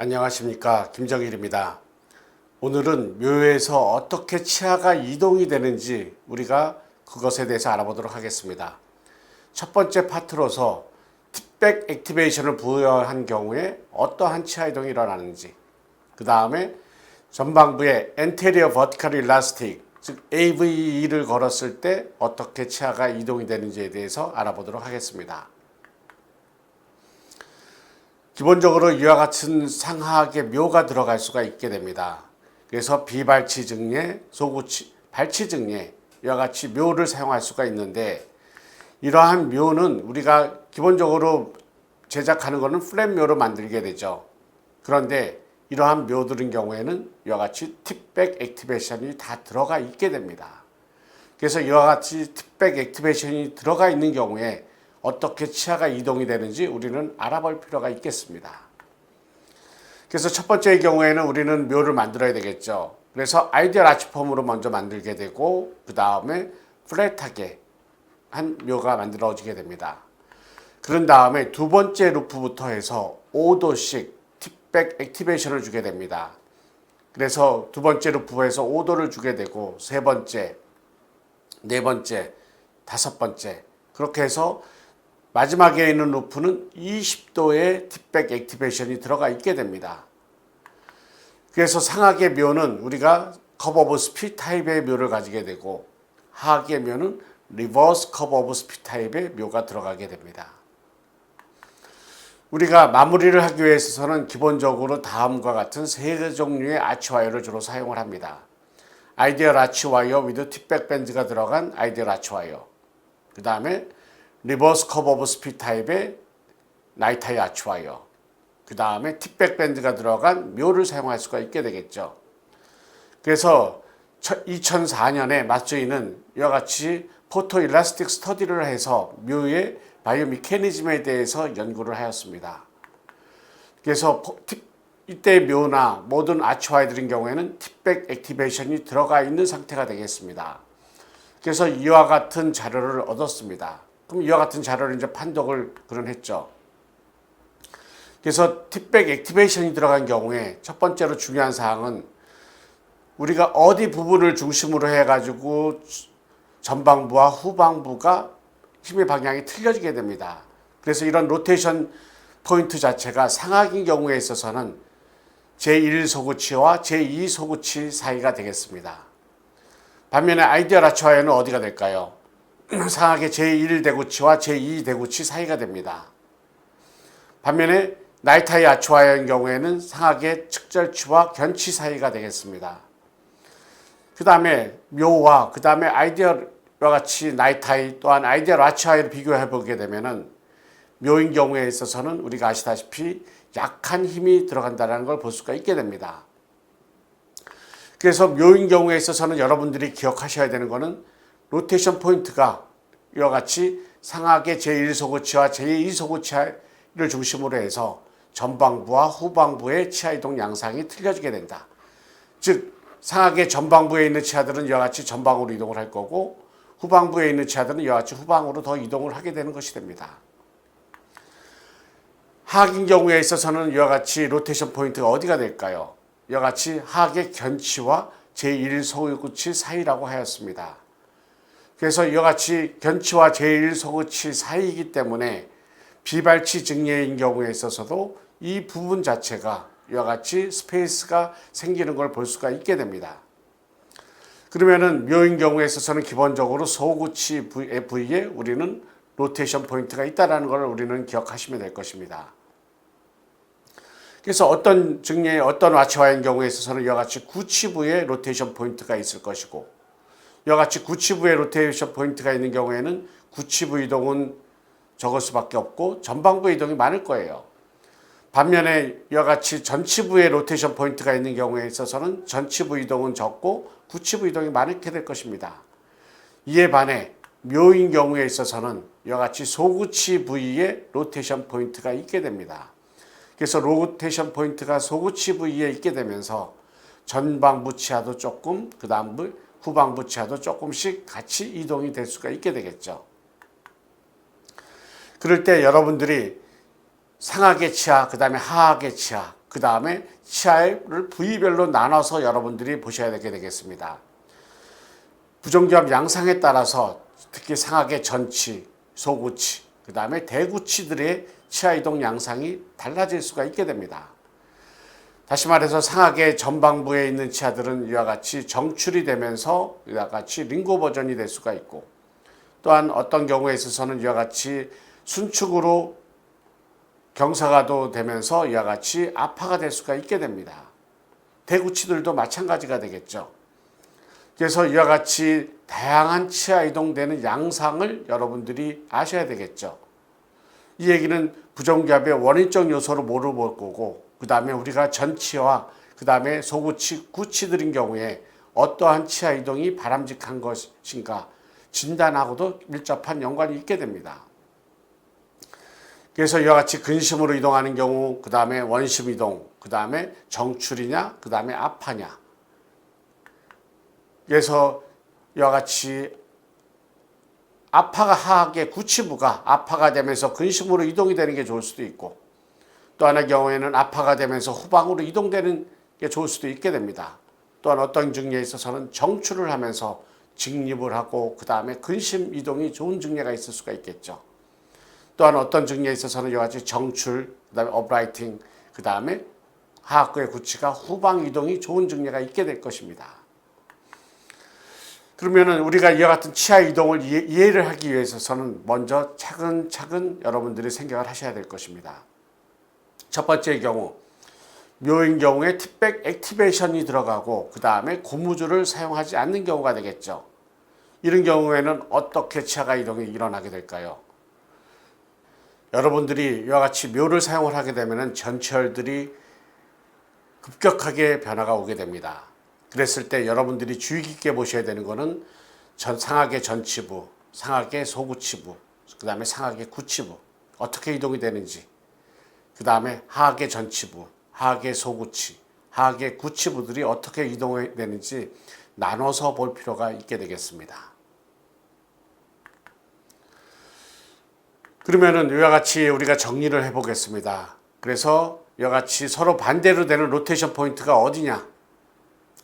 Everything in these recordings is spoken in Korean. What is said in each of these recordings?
안녕하십니까, 김정일입니다. 오늘은 묘에서 어떻게 치아가 이동이 되는지 우리가 그것에 대해서 알아보도록 하겠습니다. 첫 번째 파트로서 팁백 액티베이션을 부여한 경우에 어떠한 치아 이동이 일어나는지, 그 다음에 전방부에 Anterior Vertical Elastic, 즉 AVE를 걸었을 때 어떻게 치아가 이동이 되는지에 대해서 알아보도록 하겠습니다. 기본적으로 이와 같은 상하악의 묘가 들어갈 수가 있게 됩니다. 그래서 비발치 증례, 소구치, 발치 증례 이와 같이 묘를 사용할 수가 있는데, 이러한 묘는 우리가 기본적으로 제작하는 것은 플랫 묘로 만들게 되죠. 그런데 이러한 묘들인 경우에는 이와 같이 팁백 액티베이션이 다 들어가 있게 됩니다. 그래서 이와 같이 팁백 액티베이션이 들어가 있는 경우에 어떻게 치아가 이동이 되는지 우리는 알아볼 필요가 있겠습니다. 그래서 첫 번째의 경우에는 우리는 묘를 만들어야 되겠죠. 그래서 아이디얼 아치폼으로 먼저 만들게 되고, 그 다음에 플랫하게 한 묘가 만들어지게 됩니다. 그런 다음에 두 번째 루프부터 해서 5도씩 팁백 액티베이션을 주게 됩니다. 그래서 두 번째 루프에서 5도를 주게 되고, 세 번째, 네 번째, 다섯 번째, 그렇게 해서 마지막에 있는 루프는 20도의 팁백 액티베이션이 들어가 있게 됩니다. 그래서 상악의 묘는 우리가 커브 오브 스피 타입의 묘를 가지게 되고, 하악의 묘는 리버스 커브 오브 스피 타입의 묘가 들어가게 됩니다. 우리가 마무리를 하기 위해서는 기본적으로 다음과 같은 세 종류의 아치와이어를 주로 사용을 합니다. 아이디얼 아치와이어 위드 팁백 밴드가 들어간 아이디얼 아치와이어, 그 다음에 리버스 커브 오브 스피 타입의 나이타이 아치와이어, 그 다음에 팁백 밴드가 들어간 묘를 사용할 수가 있게 되겠죠. 그래서 2004년에 마츠이는 이와 같이 포토 일라스틱 스터디를 해서 묘의 바이오 미케니즘에 대해서 연구를 하였습니다. 그래서 이때 묘나 모든 아치와이들인 경우에는 팁백 액티베이션이 들어가 있는 상태가 되겠습니다. 그래서 이와 같은 자료를 얻었습니다. 그럼 이와 같은 자료를 이제 판독을 했죠. 그래서 팁백 액티베이션이 들어간 경우에 첫 번째로 중요한 사항은 우리가 어디 부분을 중심으로 해가지고 전방부와 후방부가 힘의 방향이 틀려지게 됩니다. 그래서 이런 로테이션 포인트 자체가 상악인 경우에 있어서는 제1소구치와 제2소구치 사이가 되겠습니다. 반면에 아이디얼 아치와이어는 어디가 될까요? 상악의 제1대구치와 제2대구치 사이가 됩니다. 반면에 나이타이 아치와이어인 경우에는 상악의 측절치와 견치 사이가 되겠습니다. 그 다음에 묘와 그 다음에 아이디얼과 같이 나이타이 또한 아이디얼 아치와이어를 비교해 보게 되면은 묘인 경우에 있어서는 우리가 아시다시피 약한 힘이 들어간다는 걸 볼 수가 있게 됩니다. 그래서 묘인 경우에 있어서는 여러분들이 기억하셔야 되는 것은 로테이션 포인트가 이와 같이 상악의 제1소구치와 제2소구치를 중심으로 해서 전방부와 후방부의 치아 이동 양상이 틀려지게 된다. 즉 상악의 전방부에 있는 치아들은 이와 같이 전방으로 이동을 할 거고, 후방부에 있는 치아들은 이와 같이 후방으로 더 이동을 하게 되는 것이 됩니다. 하악인 경우에 있어서는 이와 같이 로테이션 포인트가 어디가 될까요? 이와 같이 하악의 견치와 제1소구치 사이라고 하였습니다. 그래서 이와 같이 견치와 제1소구치 사이이기 때문에 비발치 증례인 경우에 있어서도 이 부분 자체가 이와 같이 스페이스가 생기는 걸 볼 수가 있게 됩니다. 그러면은 묘인 경우에 있어서는 기본적으로 소구치 부위에 우리는 로테이션 포인트가 있다는 걸 우리는 기억하시면 될 것입니다. 그래서 어떤 증례, 어떤 아치와이어인 경우에 있어서는 이와 같이 구치부에 로테이션 포인트가 있을 것이고, 이와 같이 구치부에 로테이션 포인트가 있는 경우에는 구치부 이동은 적을 수밖에 없고 전방부 이동이 많을 거예요. 반면에 이와 같이 전치부에 로테이션 포인트가 있는 경우에 있어서는 전치부 이동은 적고 구치부 이동이 많게 될 것입니다. 이에 반해 묘인 경우에 있어서는 이와 같이 소구치 부위에 로테이션 포인트가 있게 됩니다. 그래서 로테이션 포인트가 소구치 부위에 있게 되면서 전방부 치아도 조금, 그 다음 후방부 치아도 조금씩 같이 이동이 될 수가 있게 되겠죠. 그럴 때 여러분들이 상악의 치아, 그 다음에 하악의 치아, 그 다음에 치아를 부위별로 나눠서 여러분들이 보셔야 되겠습니다. 부정교합 양상에 따라서 특히 상악의 전치, 소구치, 그 다음에 대구치들의 치아 이동 양상이 달라질 수가 있게 됩니다. 다시 말해서 상악의 전방부에 있는 치아들은 이와 같이 정출이 되면서 이와 같이 링고 버전이 될 수가 있고, 또한 어떤 경우에 있어서는 이와 같이 순축으로 경사가도 되면서 이와 같이 아파가 될 수가 있게 됩니다. 대구치들도 마찬가지가 되겠죠. 그래서 이와 같이 다양한 치아 이동되는 양상을 여러분들이 아셔야 되겠죠. 이 얘기는 부정교합의 원인적 요소를 모르볼 거고, 그 다음에 우리가 전치와 그 다음에 소구치, 구치들인 경우에 어떠한 치아 이동이 바람직한 것인가 진단하고도 밀접한 연관이 있게 됩니다. 그래서 이와 같이 근심으로 이동하는 경우, 그 다음에 원심 이동, 그 다음에 정출이냐, 그 다음에 아파냐. 그래서 이와 같이 아파가 하악의 구치부가 아파가 되면서 근심으로 이동이 되는 게 좋을 수도 있고, 또 하나의 경우에는 아파가 되면서 후방으로 이동되는 게 좋을 수도 있게 됩니다. 또한 어떤 증례에 있어서는 정출을 하면서 직립을 하고 그 다음에 근심 이동이 좋은 증례가 있을 수가 있겠죠. 또한 어떤 증례에 있어서는 이와 같이 정출, 그 다음에 업라이팅, 그 다음에 하악의 구치가 후방 이동이 좋은 증례가 있게 될 것입니다. 그러면은 우리가 이와 같은 치아 이동을 이해를 하기 위해서는 먼저 차근차근 여러분들이 생각을 하셔야 될 것입니다. 첫 번째 경우, 묘인 경우에 팁백 액티베이션이 들어가고 그 다음에 고무줄을 사용하지 않는 경우가 되겠죠. 이런 경우에는 어떻게 치아가 이동이 일어나게 될까요? 여러분들이 이와 같이 묘를 사용을 하게 되면 전치혈들이 급격하게 변화가 오게 됩니다. 그랬을 때 여러분들이 주의 깊게 보셔야 되는 것은 상악의 전치부, 상악의 소구치부, 그 다음에 상악의 구치부 어떻게 이동이 되는지, 그 다음에 하악의 전치부, 하악의 소구치, 하악의 구치부들이 어떻게 이동이 되는지 나눠서 볼 필요가 있게 되겠습니다. 그러면은 이와 같이 우리가 정리를 해보겠습니다. 그래서 이와 같이 서로 반대로 되는 로테이션 포인트가 어디냐?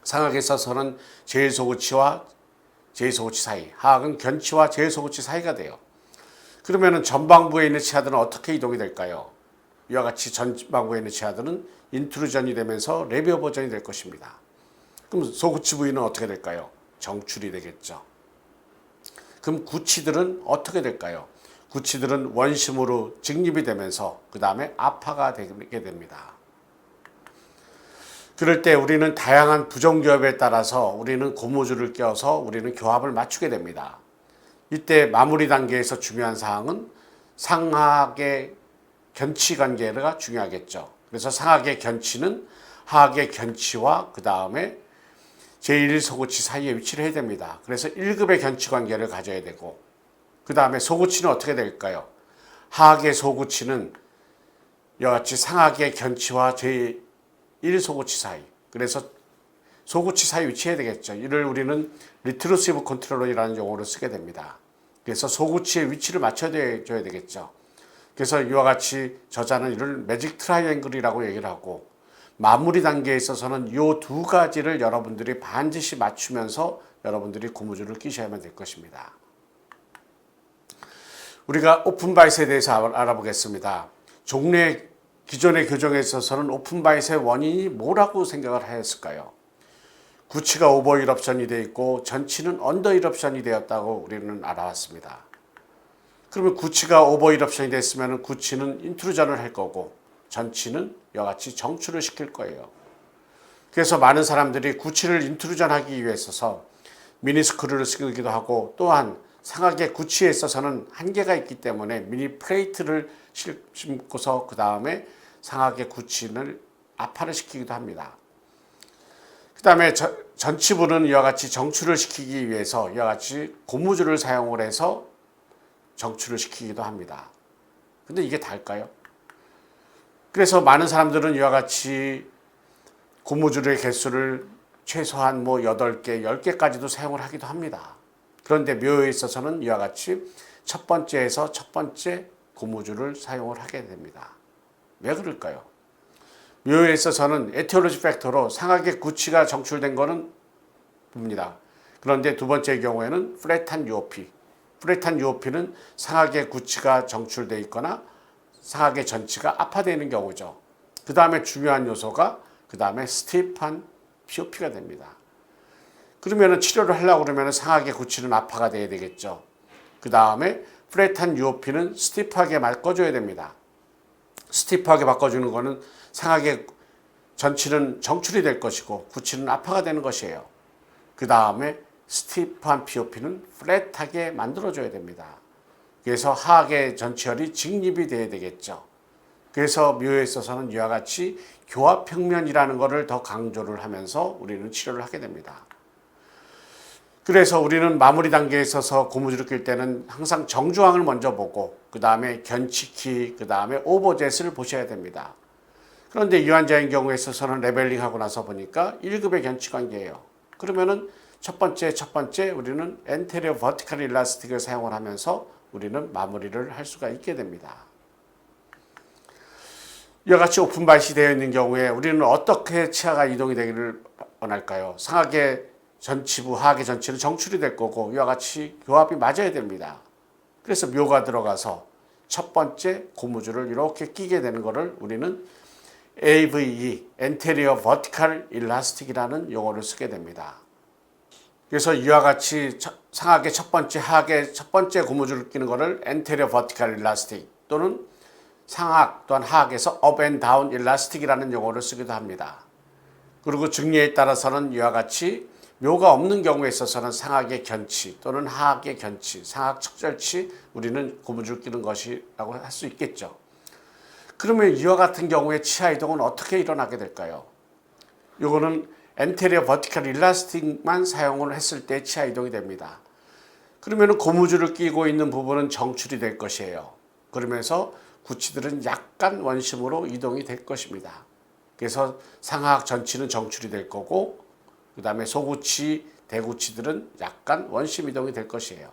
상악에 있어서는 제1소구치와 제2소구치 사이, 하악은 견치와 제1소구치 사이가 돼요. 그러면은 전방부에 있는 치아들은 어떻게 이동이 될까요? 이와 같이 전방부에 있는 치아들은 인트루전이 되면서 레비오 버전이 될 것입니다. 그럼 소구치 부위는 어떻게 될까요? 정출이 되겠죠. 그럼 구치들은 어떻게 될까요? 구치들은 원심으로 직립이 되면서 그 다음에 아파가 되게 됩니다. 그럴 때 우리는 다양한 부정교합에 따라서 우리는 고무줄을 껴서 우리는 교합을 맞추게 됩니다. 이때 마무리 단계에서 중요한 사항은 상하악의 견치 관계가 중요하겠죠. 그래서 상하악의 견치는 하악의 견치와 그 다음에 제1소구치 사이에 위치를 해야 됩니다. 그래서 1급의 견치 관계를 가져야 되고, 그 다음에 소구치는 어떻게 될까요? 하악의 소구치는 이와 같이 상하악의 견치와 제1소구치 사이, 그래서 소구치 사이 위치해야 되겠죠. 이를 우리는 리트루시브 컨트롤이라는 용어를 쓰게 됩니다. 그래서 소구치의 위치를 맞춰줘야 되겠죠. 그래서 이와 같이 저자는 이를 매직 트라이앵글이라고 얘기를 하고, 마무리 단계에 있어서는 이 두 가지를 여러분들이 반드시 맞추면서 여러분들이 고무줄을 끼셔야만 될 것입니다. 우리가 오픈바이스에 대해서 알아보겠습니다. 종래 기존의 교정에 있어서는 오픈바이스의 원인이 뭐라고 생각을 하였을까요? 구치가 오버 이럽션이 되어 있고 전치는 언더 이럽션이 되었다고 우리는 알아왔습니다. 그러면 구치가 오버 이럽션이 됐으면 구치는 인트루전을 할 거고 전치는 이와 같이 정출을 시킬 거예요. 그래서 많은 사람들이 구치를 인트루전하기 위해서 미니스크류를 쓰기도 하고, 또한 상악의 구치에 있어서는 한계가 있기 때문에 미니 플레이트를 심고서 그 다음에 상악의 구치를 압화를 시키기도 합니다. 그 다음에 전치부는 이와 같이 정출을 시키기 위해서 이와 같이 고무줄을 사용을 해서 정출을 시키기도 합니다. 근데 이게 다일까요? 그래서 많은 사람들은 이와 같이 고무줄의 개수를 최소한 8개, 10개까지도 사용을 하기도 합니다. 그런데 묘에 있어서는 이와 같이 첫 번째 고무줄을 사용을 하게 됩니다. 왜 그럴까요? 묘에 있어서는 에티올로지 팩터로 상하계 구치가 정출된 거는 봅니다. 그런데 두 번째 경우에는 플랫한 UOP. 플랫한 UOP는 상하계 구치가 정출되어 있거나 상하계 전치가 압화되어 있는 경우죠. 그 다음에 중요한 요소가 그 다음에 스티프한 POP가 됩니다. 그러면 치료를 하려고 그러면 상하계 구치는 압화가 돼야 되겠죠. 그 다음에 플랫한 UOP는 스티프하게 바꿔줘야 됩니다. 스티프하게 바꿔주는 거는 상하계 전치는 정출이 될 것이고 구치는 압화가 되는 것이에요. 그 다음에 스티프한 POP는 플랫하게 만들어줘야 됩니다. 그래서 하악의 전치혈이 직립이 돼야 되겠죠. 그래서 묘에 있어서는 이와 같이 교합평면이라는 것을 더 강조를 하면서 우리는 치료를 하게 됩니다. 그래서 우리는 마무리 단계에 있어서 고무줄을 낄 때는 항상 정주항을 먼저 보고 그 다음에 견치키, 그 다음에 오버젯을 보셔야 됩니다. 그런데 이 환자의 경우에 있어서는 레벨링하고 나서 보니까 1급의 견치 관계예요. 그러면은 첫 번째 우리는 엔테리어 버티컬 일라스틱을 사용을 하면서 우리는 마무리를 할 수가 있게 됩니다. 이와 같이 오픈 바이시 되어 있는 경우에 우리는 어떻게 치아가 이동이 되기를 원할까요? 상하계 전치부, 하하계 전치는 정출이 될 거고 이와 같이 교합이 맞아야 됩니다. 그래서 묘가 들어가서 첫 번째 고무줄을 이렇게 끼게 되는 것을 우리는 AVE, Anterior Vertical Elastic이라는 용어를 쓰게 됩니다. 그래서 이와 같이 상하계 첫 번째, 하하계 첫 번째 고무줄을 끼는 것을 Anterior Vertical Elastic 또는 상악 또한 하악에서 Up and Down Elastic이라는 용어를 쓰기도 합니다. 그리고 증례에 따라서는 이와 같이 묘가 없는 경우에 있어서는 상악의 견치 또는 하악의 견치, 상악 척절치 우리는 고무줄 끼는 것이라고 할 수 있겠죠. 그러면 이와 같은 경우에 치아 이동은 어떻게 일어나게 될까요? 이거는 엔테리어 버티컬 일라스틱만 사용을 했을 때 치아 이동이 됩니다. 그러면 고무줄을 끼고 있는 부분은 정출이 될 것이에요. 그러면서 구치들은 약간 원심으로 이동이 될 것입니다. 그래서 상하악 전치는 정출이 될 거고 그 다음에 소구치, 대구치들은 약간 원심 이동이 될 것이에요.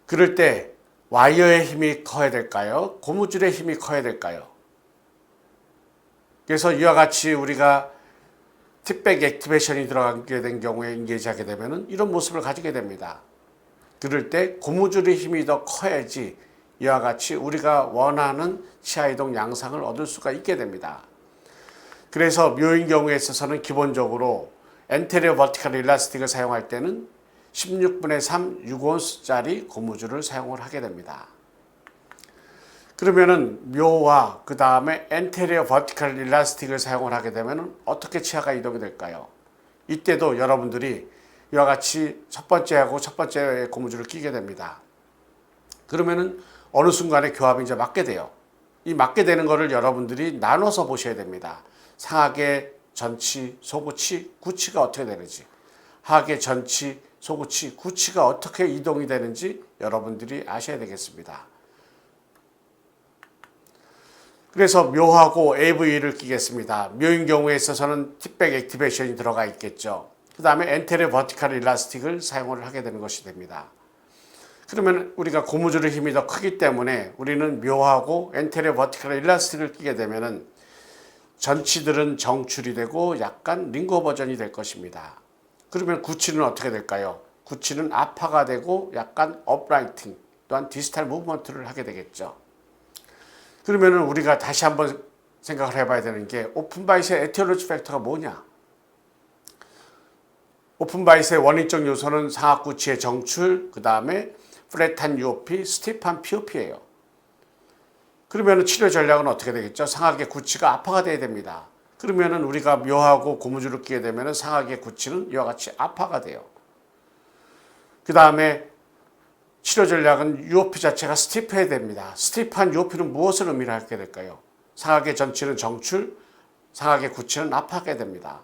그럴 때 와이어의 힘이 커야 될까요? 고무줄의 힘이 커야 될까요? 그래서 이와 같이 우리가 팁백 액티베이션이 들어가게 된 경우에 인게이지하게 되면 이런 모습을 가지게 됩니다. 그럴 때 고무줄의 힘이 더 커야지 이와 같이 우리가 원하는 치아 이동 양상을 얻을 수가 있게 됩니다. 그래서 묘인 경우에 있어서는 기본적으로 엔테리어 버티컬 일라스틱을 사용할 때는 16분의 3 6온스짜리 고무줄을 사용을 하게 됩니다. 그러면은 묘와 그 다음에 엔테리어 버티컬 일라스틱을 사용을 하게 되면 어떻게 치아가 이동이 될까요? 이때도 여러분들이 이와 같이 첫 번째하고 첫 번째 고무줄을 끼게 됩니다. 그러면은 어느 순간에 교합이 이제 맞게 돼요. 이 맞게 되는 것을 여러분들이 나눠서 보셔야 됩니다. 상하계 전치, 소구치, 구치가 어떻게 되는지, 하하계 전치, 소구치, 구치가 어떻게 이동이 되는지 여러분들이 아셔야 되겠습니다. 그래서 묘하고 AV를 끼겠습니다. 묘인 경우에 있어서는 팁백 액티베이션이 들어가 있겠죠. 그 다음에 엔테리어 버티컬 일라스틱을 사용을 하게 되는 것이 됩니다. 그러면 우리가 고무줄의 힘이 더 크기 때문에 우리는 묘하고 엔테리어 버티컬 일라스틱을 끼게 되면은 전치들은 정출이 되고 약간 링거 버전이 될 것입니다. 그러면 구치는 어떻게 될까요? 구치는 압화가 되고 약간 업라이팅 또한 디스탈 무브먼트를 하게 되겠죠. 그러면 우리가 다시 한번 생각을 해봐야 되는 게 오픈바이스의 에티올로지 팩터가 뭐냐? 오픈바이스의 원인적 요소는 상악구치의 정출, 그 다음에 플랫한 UOP, 스티프한 POP예요. 그러면 치료 전략은 어떻게 되겠죠? 상악의 구치가 압화가 돼야 됩니다. 그러면 우리가 묘하고 고무줄을 끼게 되면 상악의 구치는 이와 같이 압화가 돼요. 그 다음에 치료 전략은 UOP 자체가 스티프해야 됩니다. 스티프한 UOP는 무엇을 의미하게 될까요? 상악의 전치는 정출, 상악의 구치는 압화하게 됩니다.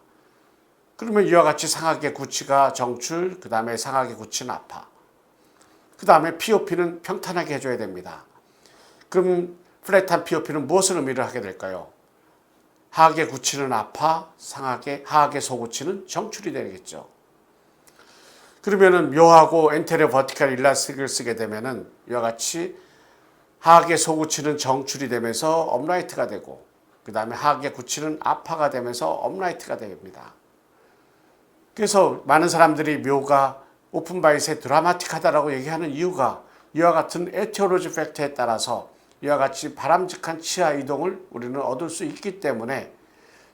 그러면 이와 같이 상악의 구치가 정출, 그 다음에 상악의 구치는 압화. 그 다음에 POP는 평탄하게 해줘야 됩니다. 그럼 플랫한 POP는 무엇을 의미를 하게 될까요? 하악의 구치는 압화, 하악의 소구치는 정출이 되겠죠. 그러면은 묘하고 엔테리어 버티컬 일라스틱을 쓰게 되면은 이와 같이 하악의 소구치는 정출이 되면서 업라이트가 되고 그 다음에 하악의 구치는 아파가 되면서 업라이트가 됩니다. 그래서 많은 사람들이 묘가 오픈바이스에 드라마틱하다라고 얘기하는 이유가 이와 같은 에티올로지 팩터에 따라서 이와 같이 바람직한 치아 이동을 우리는 얻을 수 있기 때문에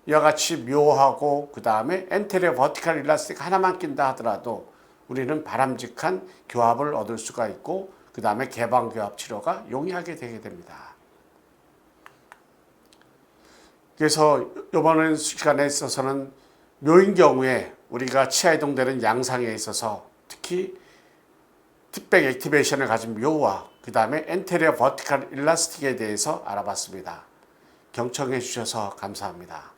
이와 같이 묘하고 그 다음에 엔테리어 버티컬 일라스틱 하나만 낀다 하더라도 우리는 바람직한 교합을 얻을 수가 있고 그 다음에 개방교합 치료가 용이하게 되게 됩니다. 그래서 이번 시간에 있어서는 묘인 경우에 우리가 치아 이동되는 양상에 있어서 특히 팁백 액티베이션을 가진 묘와 그 다음에 엔테리어 버티컬 일라스틱에 대해서 알아봤습니다. 경청해 주셔서 감사합니다.